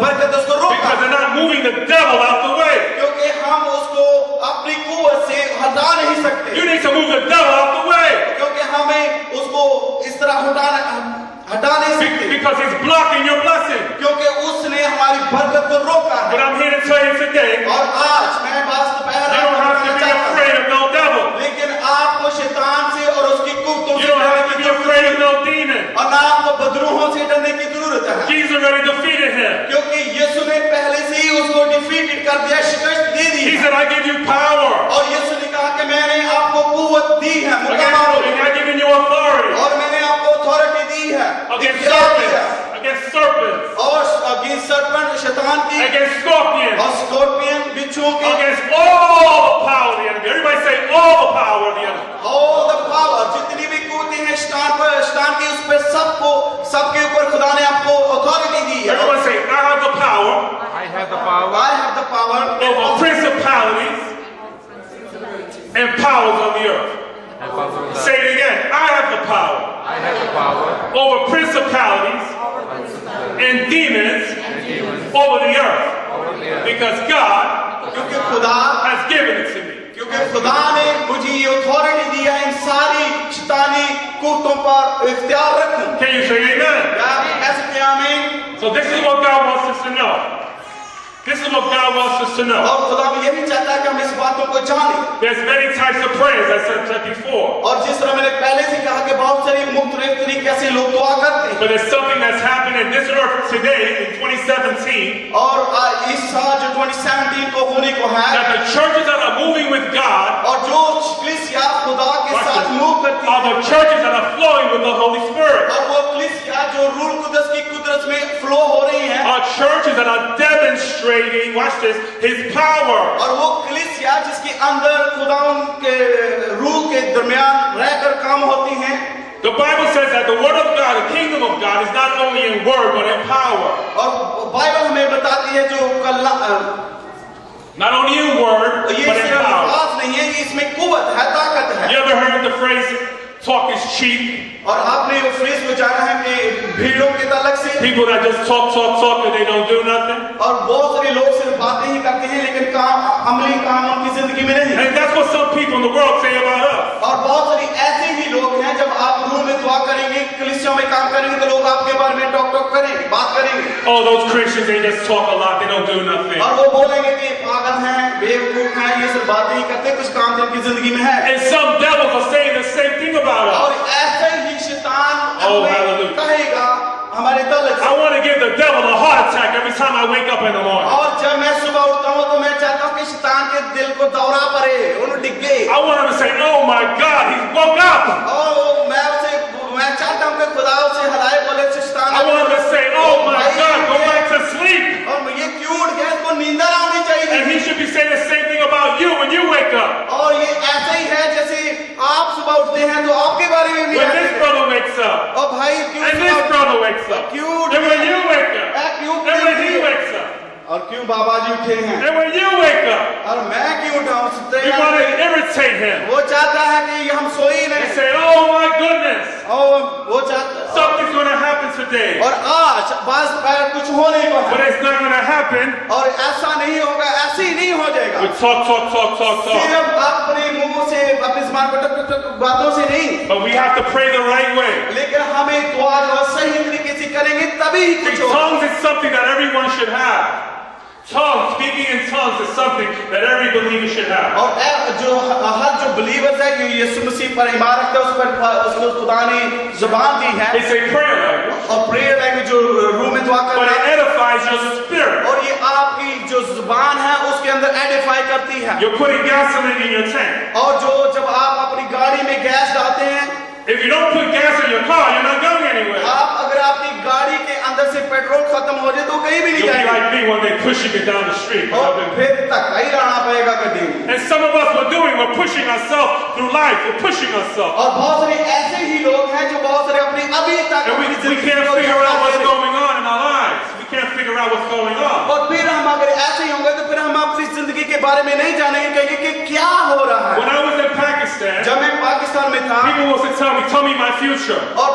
बरकत है उसको रोका, because they're not moving the devil out the way. क्योंकि हम उसको अपनी कुव्वत से हटा नहीं सकते, You need to move the devil out the way, क्योंकि हमें उसको इस तरह हटा नहीं सकते, because he's blocking your blessing. क्योंकि उसने हमारी बरकत को रोका But है। I'm here to tell you today, और आज मैं बात दोपहर you don't have to be afraid of no devil. लेकिन आपको शैतान से और उसकी कुव्वतों You से don't have डरने to की be जरूरत afraid of नहीं, no demon. और ना आपको बदरूहों से डरने की जरूरत है, Jesus already defeated him. क्योंकि यीशु ने पहले से ही उसको डिफीटेड कर दिया, शिकस्त दे दी He है। said, I give you power. और यीशु ने कहा कि मैंने आपको कुव्वत दी है, And मुकाबला I've given you authority और मैंने आपको अथॉरिटी दी है, against इख्तियार दिया है। serpents, against serpents, और अगेंस्ट सर्पेंट शैतान की, against scorpions, और स्कॉर्पियन बिच्छुओं की, against all the power of the enemy. Everybody say all the power of the enemy. All the power, जितनी भी कुव्वतें हैं शैतान की, उस पर सबके ऊपर खुदा ने आपको अथॉरिटी दी है। Everyone say, I have the power I have the power. I have the power over principalities and powers of the earth. And power of the- Say it again. I have the power I have the power over principalities and demons over the earth. over the earth. Because God क्योंकि खुदा has given it to me. क्योंकि खुदा ने मुझे ये authority दिया है इन सारी शैतानी कुव्वतों पर इख्तियार रखूं। Can you say amen? क्या आप कह सकते हैं आमीन? So this is what God wants us to know. This is what God wants us to know. और खुदा भी यही चाहता है कि हम इस बातों को जानें। There's many types of prayers, as I said before. और जिस तरह मैंने पहले से कहा कि बहुत सारी मुख्तलिफ तरीके से लोग दुआ करते हैं, But there's something that's happened in this earth today in 2017, और इस साल जो 2017 को होने को है, that the churches that are moving with God और जो कलीसिया खुदा के साथ मूव करती are है, the churches that are flowing with the Holy Spirit. और वो कलीसिया जो रूल कुदस की कुदरत में फ्लो हो रही है, Are churches that are demonstrating, watch this, His power. और वो कलीसिया जिसके अंदर खुदा के रूह के दरमियान रहकर काम होती हैं। The Bible says that the Word of God, the Kingdom of God, is not only in word but in power. और बाइबल हमें बताती है जो Not only in word ये but in सिर्फ power. अल्फाज नहीं है, ये इसमें कुव्वत है, ताकत है। You ever heard the phrase, talk is cheap? और आपने वो फ्रेज को जाना है कि भीड़ों के तलक से, People that just talk and they don't do nothing. और बहुत सारे लोग सिर्फ बातें ही करते हैं लेकिन काम अमली काम उनकी जिंदगी में नहीं। And that's what some people in the world say about us. और बहुत सारी ऐसे ही लोग हैं, जब आप रूह में दुआ करेंगे, कलीसिया में काम करेंगे, तो लोग आपके बारे में टॉक करेंगे, बात करेंगे, Oh, those Christians, they just talk a lot, they don't do nothing. और वो बोलेंगे कि पागल हैं, बेवकूफ हैं, ये सिर्फ बातें ही करते, कुछ काम तो उनकी जिंदगी में है। And some devils are saying the same thing about us. और ऐसे ही शैतान Oh, हमें hallelujah. कहेगा हमारे तलक I से। want to give the devil a heart attack every time I wake up in the morning. और जब मैं सुबह उठता हूँ तो मैं चाहता हूँ कि शैतान के दिल को दौरा पड़े, उन्हें डिगे, I want him to say, oh my God, he's woke up. और मैं चाहता हूँ कि खुदा उसे हलाए, बोले शैतान, I want him to say, oh my God, go back to sleep. और ये क्यों उठ गया, इसको नींदर आनी चाहिए। And he should be saying the same thing about you when you wake up. और ये ऐसे ही है जैसे आप सुबह उठते हैं तो आपके बारे में भी When ऐसे this है। brother wakes up. और भाई क्यों And this brother wakes up. क्यों उठ And when गए? you wake up. क्यों And when he wakes up. और क्यों बाबा जी उठे हैं, And when you wake up. और मैं क्यों उठा हूँ, सुते You want हैं। to irritate him. वो चाहता है कि हम सोए ही You नहीं, say, oh my goodness, और वो चाहता, something's going to happen today. और आज बस कुछ होने को But है, it's not going to happen. और ऐसा नहीं होगा, ऐसे ही नहीं हो जाएगा। We talk. सिर्फ अपने मुंह से, अपने ज़बान पर टक टक टक बातों से नहीं, But we have to pray the right way. लेकिन हमें दुआ जो सही तरीके से करेंगे तभी See, कुछ होगा। tongues is something that everyone should have. Tongues, speaking in tongues is something that every believer should have. और हर जो believers है जो यीशु मसीह पर ईमान रखते हैं उस पर उसको खुदा ने जुबान दी है It's a prayer language. और prayer language जो रूह में दुआ But करते it हैं edifies your spirit. और ये आपकी जो जुबान है उसके अंदर एडिफाई करती है You're putting gasoline in your tank. और जब आप अपनी गाड़ी में गैस डालते हैं If you don't put gas in your car, you're not going anywhere. अगर आपकी गाड़ी के अंदर से पेट्रोल खत्म हो जाए तो कहीं भी नहीं You'll be जाएगी like me one day pushing it down the street. और फिर धक्का ही लाना पड़ेगा गड्ढे में And some of us we're pushing ourselves through life. We're pushing ourselves. और बहुत सारे ऐसे ही लोग हैं जो बहुत सारे अपनी अभी तक And we can't figure out what's going on in our lives. We can't figure out what's going on. और फिर हम अगर ऐसे ही होंगे तो फिर हम अपनी जिंदगी के बारे में नहीं जानेंगे कहेंगे कि क्या हो रहा When है I was in Pakistan, जब मैं पाकिस्तान में था people used to tell me my future. और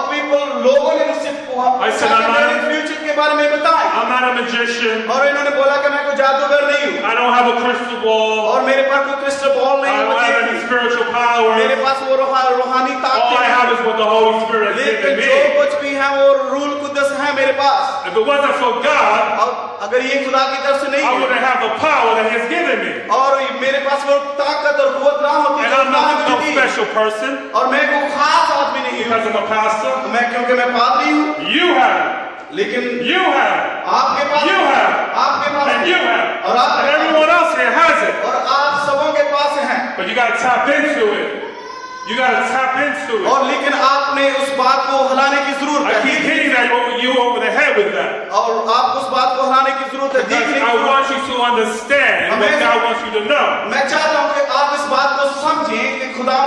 लोगों ने मुझसे I said, मेरे फ्यूचर के बारे में बताया I'm not a magician. और इन्होंने बोला कि मैं कोई जादूगर नहीं हूँ I don't have a crystal ball. और मेरे पास कोई क्रिस्टल बॉल I नहीं don't have any है spiritual power. मेरे पास वो रूहानी All I ताकत have है is what the Holy Spirit has लेकिन given जो me. कुछ भी है वो रूल कुदस है मेरे पास If it wasn't for God, और अगर ये खुदा की तरफ से नहीं I है wouldn't have the power that He has given me. और मेरे पास वो ताकत और कुव्वत ना होती And जो I'm खुदा ने not no मुझे दी special person और मैं कोई खास आदमी नहीं हूँ because I'm a pastor. मैं क्योंकि मैं पादरी हूँ You have. लेकिन You have. आपके पास You have. आपके पास And you have. और And आप everyone else here has it. और आप सबों के पास है But you got to tap into it. You got to tap into it. और लेकिन आपने उस बात को हिलाने की I जरूरत keep है hitting that over the head with that. और आप उस बात को हिलाने की जरूरत है Because देखने की I जरूरत want you to understand what God wants you to know. है। मैं चाहता हूँ कि आप इस बात को समझें कि खुदा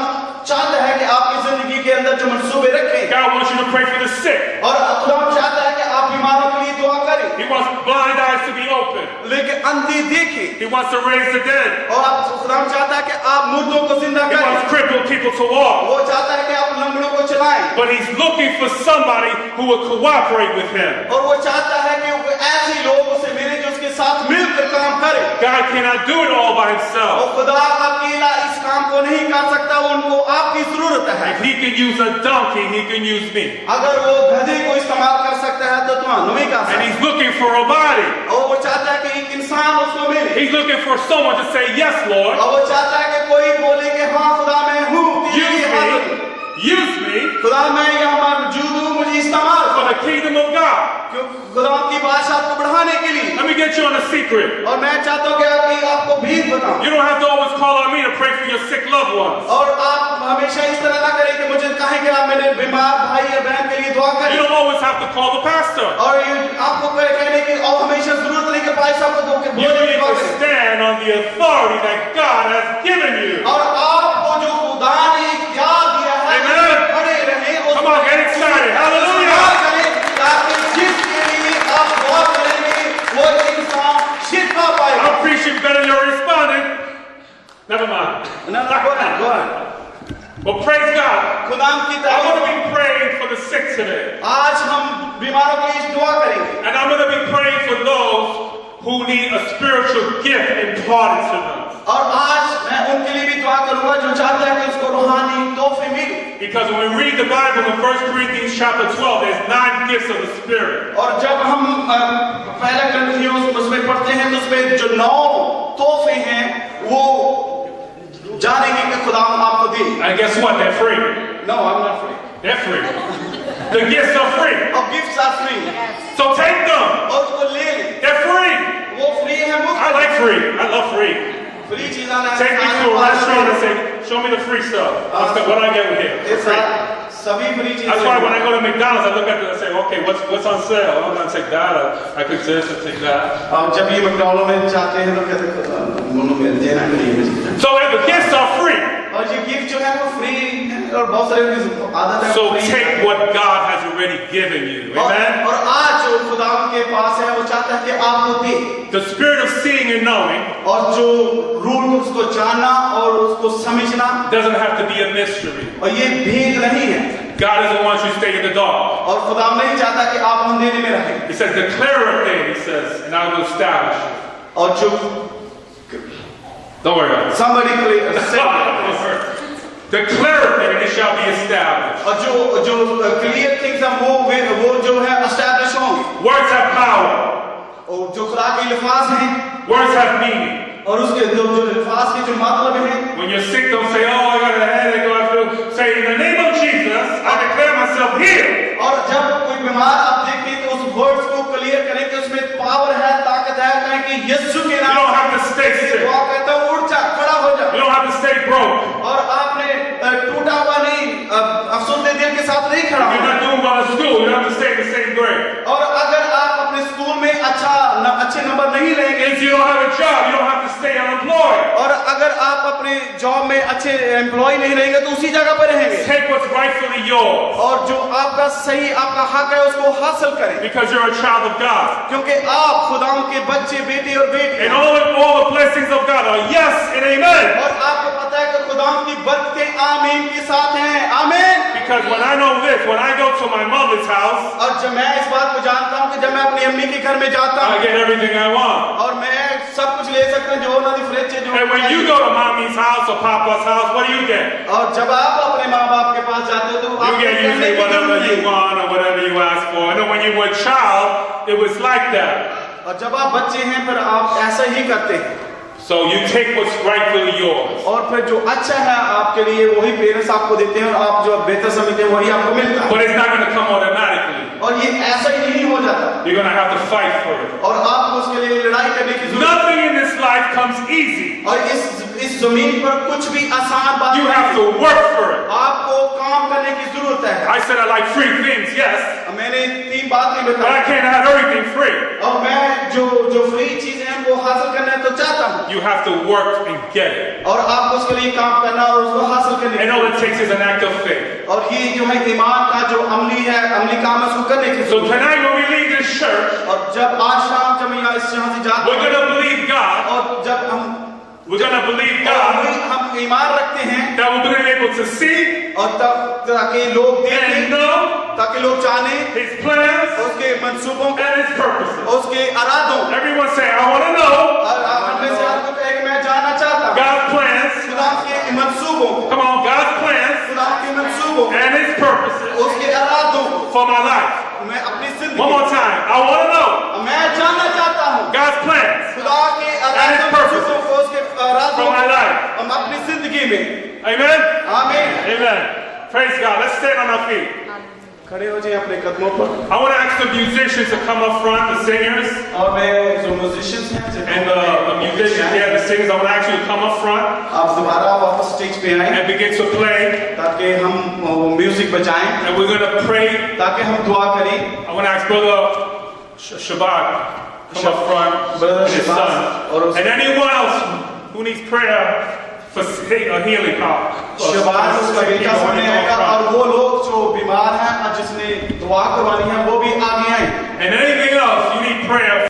चाहता है कि आपकी जिंदगी के अंदर जो मंसूबे रखें God wants you to pray for the sick. और खुदा चाहता है कि आप बीमारों के लिए दुआ करें He wants blind eyes to be open. लेकिन अंधे देखें He wants to raise the dead. और आप खुदा चाहता है कि आप मुर्दों को जिंदा He wants करें crippled people to walk. वो चाहता है कि आप लंगड़ों को चलाएं But He's looking for somebody who will cooperate with Him. और वो चाहता है कि वो ऐसे लोग उसे मिले जो उसके साथ मिलकर काम करें God cannot do it all by Himself. और खुदा अकेला इस काम को नहीं कर सकता उनको आपकी जरूरत है If He can use a donkey, He can use me. अगर वो गधे को इस्तेमाल कर सकता है तो तुम्हारा नहीं कर And सकता He's looking for a body. और वो चाहता है कि एक इंसान उसको मिले He's looking for someone to say, yes, Lord, और वो चाहता है कि कोई बोले कि हाँ खुदा मैं हूँ तेरे use लिए हाजिर हूँ। me, use me खुदा मैं यहाँ मौजूद हूँ मुझे इस्तेमाल for करो the kingdom of God. क्यों खुदा की बादशाह को बढ़ाने के लिए Let me get you on a secret. और मैं चाहता हूँ कि आपको भीख बताऊं You don't have to always call on me to pray for your sick loved ones. और आप हमेशा इस तरह ना करें कि मुझे कहें कि आप मेरे बीमार भाई या बहन के लिए दुआ You करें don't always have to call the pastor. और ये आपको कहने की और हमेशा जरूरत नहीं कि भाई साहब को दो के You बोले need दुआ to करें stand on the authority that God has given you. और आपको जो खुदा ने इख्तियार दिया है Amen. उसमें खड़े रहें Come on, get excited. Hallelujah. इस्तेमाल करें ताकि जिसके लिए आप दुआ करेंगे वो इंसान शिफा पाएगा I'm preaching better, you're responding. Never mind. ना go ahead Well, praise God. खुदा की I want to तारीफ be praying for the sick today. आज हम बीमारों के लिए दुआ करेंगे And I'm going to be praying for those who need a spiritual gift imparted to them. और आज मैं उनके लिए भी दुआ करूंगा जो चाहता है कि उसको रूहानी तोहफे मिले Because when we read the Bible in 1 Corinthians chapter 12, there's 9 gifts of the Spirit. और जब हम पहला ग्रंथियों उसमें पढ़ते हैं तो उसमें जो 9 तोहफे हैं वो जानेंगे कि खुदा आपको दे And guess what? They're free. No, I'm not free. They're free. The gifts are free. और gifts are free So take them. और उसको ले ले They're free. वो फ्री है I मुफ्त like free. I love free. Free चीज आना Take me to a restaurant and say, show me the free stuff. What I get with here. ये It's free. सभी फ्री चीजें That's why when I go to McDonald's, I look at it and say, okay, what's on sale? I'm going to take that. I could this and take that. आप जब ये McDonald में जाते हैं तो कहते हैं दोनों में देना करिए So the gifts are free. और ये गिफ्ट जो है वो फ्री है और बहुत सारे की आदत है So free take है। what God has already given you. Amen? और आज जो खुदा के पास है वो चाहता है कि आपको दे The spirit of seeing and knowing और जो रूल को उसको जानना और उसको समझना doesn't have to be a mystery. और ये भेद नहीं है God doesn't want you to stay in the dark. और खुदा नहीं चाहता कि आप अंधेरे में रहें He says, declare a thing, he says, and I will establish it. और जो Don't worry about it. somebody say Declare a thing, and it shall be established. और जो क्लियर थिंग्स हैं वो जो है एस्टैब्लिश होंगे Words have power. और जो खुदा के अल्फाज हैं Words have meaning. और उसके जो अल्फाज के जो मतलब हैं, When you're sick, don't say, oh, I got a headache, or I feel. Say, in the name of Jesus, I declare myself healed. और जब कोई बीमार आप देखें तो उस वर्ड्स को क्लियर करें कि उसमें पावर है, ताकत है, कहें कि यीशु के You नाम don't have to stay sick. दुआ कहता हूं, उठ जा, खड़ा हो जा। You don't have to stay broke. और आपने टूटा हुआ नहीं, अफसोसदे दिल के साथ नहीं खड़ा If you're होना। not doing well in school, you don't have to stay in the same grade. और अगर आप अपने स्कूल में अच्छे नंबर नहीं लेंगे, If you don't have a job, you don't have to stay unemployed. और अगर आप अपने जॉब में अच्छे एम्प्लॉय नहीं रहेंगे तो उसी जगह पर रहेंगे। Take what's rightfully yours. और जो आपका सही आपका हक है उसको हासिल करें, Because you're a child of God. क्योंकि आप खुदाओं के बच्चे, बेटे और बेटी And हैं। all the blessings of God are yes and amen. और आपको पता है कि खुदाओं की बरकतें आमीन के साथ हैं, आमीन। Because when I know this, when I go to my mother's house, और जब मैं इस बात को जानता हूँ कि जब मैं अपनी अम्मी के घर में जाता I हूँ get everything I want. और मैं सब कुछ ले सकता हूँ, जो ना दी फ्रिज है, जो And when you go to mommy's house or papa's house, what do you get? और जब आप अपने माँ बाप के पास जाते हो तो You आपको get कहने usually की whatever जरूरत you नहीं। want or whatever you ask for. And then when you were a child, it was like that. और जब आप बच्चे हैं फिर आप ऐसा ही करते हैं, So you take what's rightfully yours. और फिर जो अच्छा है आपके लिए वही पेरेंट्स आपको देते हैं, और आप जो बेहतर समझते हैं वही आपको मिलता है। But it's not going to come automatically. और ये ऐसा ही नहीं हो जाता, You're going to have to fight for it. और आपको उसके लिए लड़ाई करने की जरूरत Nothing in this life comes easy. है। और इस जमीन पर कुछ भी आसान बात You नहीं have है। to work for it. आपको काम करने की जरूरत है। I said I like free things, yes, मैंने 3 बातें but I बताई, can't have everything free. और मैं जो फ्री चीजें हैं वो हासिल करना तो चाहता हूँ, You have to work and get it. और आपको उसके लिए काम करना और उसको हासिल करने And की all it takes is an act of faith. और ये जो है ईमान का जो अमली काम है उसको करने की So जरूरत है। tonight when we leave this church, और जब आज शाम जब यहाँ से जाते we're going हैं, to believe God. और जब हम We're going to believe God हम ईमान रखते हैं, that we'll be able to see और तब ताकि लोग and देखें, know ताकि लोग जाने His plans उसके मंसूबों को, and His purposes. उसके अरादों। Everyone say, I want to know और हमने से आपको कहे कि मैं जानना चाहता हूँ God's plans. खुदा के मंसूबों को, Come on, God's plans खुदा के मंसूबों को, and His purposes उसके अरादों को for my life. मैं अपनी One जिंदगी more time. I want to know मैं जानना चाहता हूँ God's plans खुदा के And His मंसूबों को, उसके अरादों for my को life. हम अपनी जिंदगी में। Amen? आमीन। Amen. Praise God. Let's stand on our feet. खड़े हो जाइए अपने कदमों पर, I want to ask the musicians to come up front, the singers, और मैं जो म्यूजिशियंस हैं and the musicians, yeah, the singers. I want to ask you to come up front आप दोबारा वापस स्टेज पे आए and begin to play. ताकि हम म्यूजिक बजाएं, And we're going to pray. ताकि हम दुआ करें। I want to ask Brother Shabbat come up front, Brother and his Shabbat, son, and anyone else who needs prayer for healing power. Shahbaz उसका बेटा सामने आएगा, और वो लोग जो बीमार हैं और जिसने दुआ करवानी है वो भी आगे आए। And anything else you need prayer